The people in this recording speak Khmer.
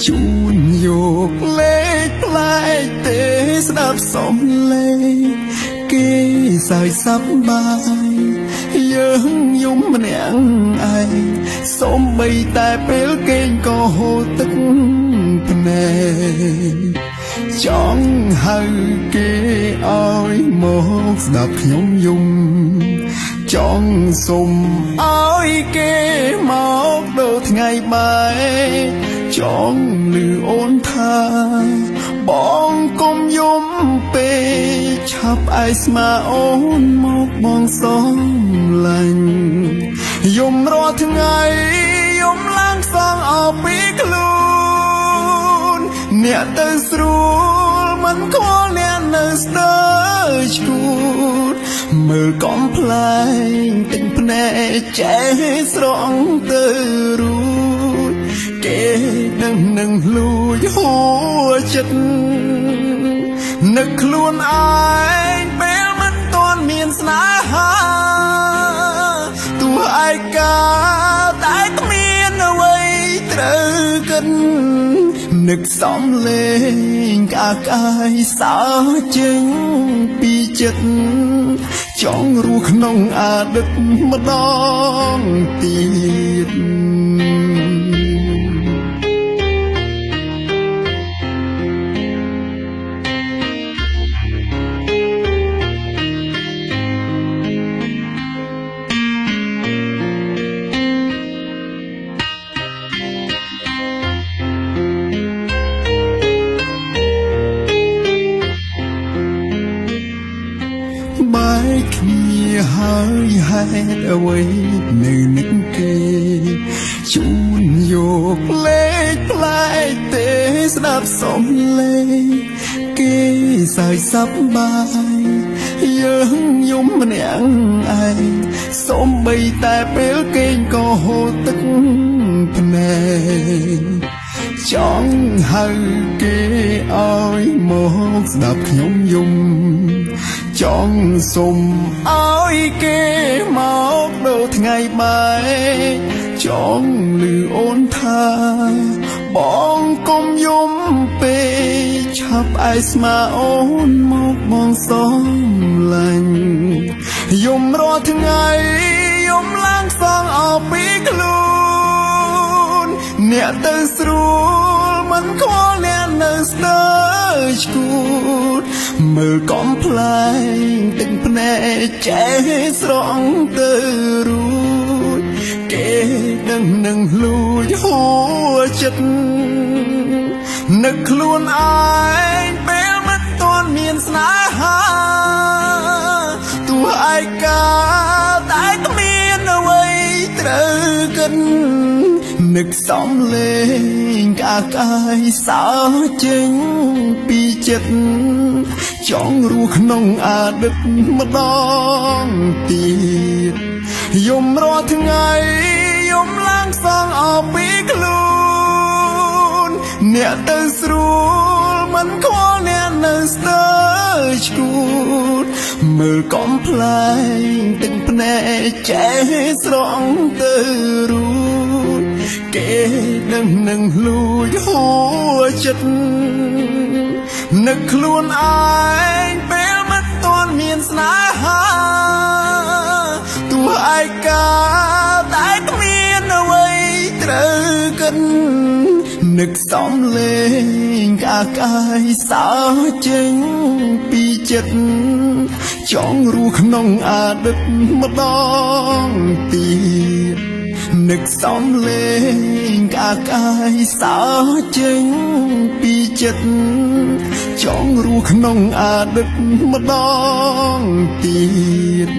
ជួនយកលេខផ្លែកទេស្ដាប់សំឡេងគេសើចសប្បាយយើងយំម្នាក់ឯងសូម្បីតែពេលគេងក៏ហូរទឹកភ្នែកចង់ហៅគេឲ្យមកស្ដាប់ខ្ញុំយំចង់សុំឲ្យគេមកដូចថ្ងៃបែកចង់លឺអូនថាបងកុំយំពេកឆាប់ឯស្មាអូនមកបងសំឡាញ់យំរាល់ថ្ងៃយំឡើងសងអស់ពីខ្លួនអ្នកទៅស្រួលមិនខ្វល់អ្នកនៅស្ទើរឈួតមើលកំប្លែងទិញភ្នែកចេះស្រង់ទៅរួចគេនឹងលួចហួចិត្តនឹកខ្លួនឯងពេលមិនទាន់មានស្នេហាទោះឯកាតែគ្មានអ្វីត្រូវគិតនឹកសំលេងក្អាកក្អាយសើចេញពីចិត្តចង់រស់ក្នុងអតីតម្ដងទៀតបែកគ្នាហើយហេតុអ្វីនៅនឹកគេជួនយកលេខផ្លែកទេស្ដាប់សំឡេងគេសើចសប្បាយយើងយំម្នាក់ឯងសូម្បីតែពេលគេងក៏ហូរទឹកភ្នែកចង់ហៅគេឲ្យមកស្ដាប់ខ្ញុំយំចង់សុំឲ្យគេមកដូចថ្ងៃបែកចង់លឺអូនថាបងកុំយំពេកឆាប់ឯស្មាអូនមកបងសំឡាញ់យំរាល់ថ្ងៃយំឡើងសងអស់ពីខ្លួនអ្នកទៅស្រួលមិនខ្វល់អ្នកនៅស្ទើរឈួតមើលកំប្លែងទិញភ្នែកចេះស្រង់ទៅរួចគេនឹងលួចហួចិត្តនឹកខ្លួនឯងពេលមិនទាន់មានស្នេហាទោះឯកាតែគ្មានអ្វីត្រូវគិតនឹកសំលេងក្អាកក្អាយសើចេញពីចិត្តចង់រស់ក្នុងអតីតម្ដងទៀតយំរាល់ថ្ងៃយំឡើងសងអស់ពីខ្លួនអ្នកទៅស្រួលមិនខ្វល់អ្នកនៅស្ទើរឈួតមើលកំប្លែងទិញភ្នែកចេះស្រង់ទៅរួចគេនឹងលួចហួចិត្តនឹកខ្លួនឯងពេលមិនទាន់មានស្នេហាទោះឯកាតែគ្មានអ្វីត្រូវគិតនឹកសំលេងក្អាកក្អាយសើចេញពីចិត្តចង់រស់ក្នុងអតីតម្ដងទៀតនឹកសំលេងក្អាកក្អាយសើចេញពីចិត្តចង់រស់ក្នុងអតីតម្ដងទៀត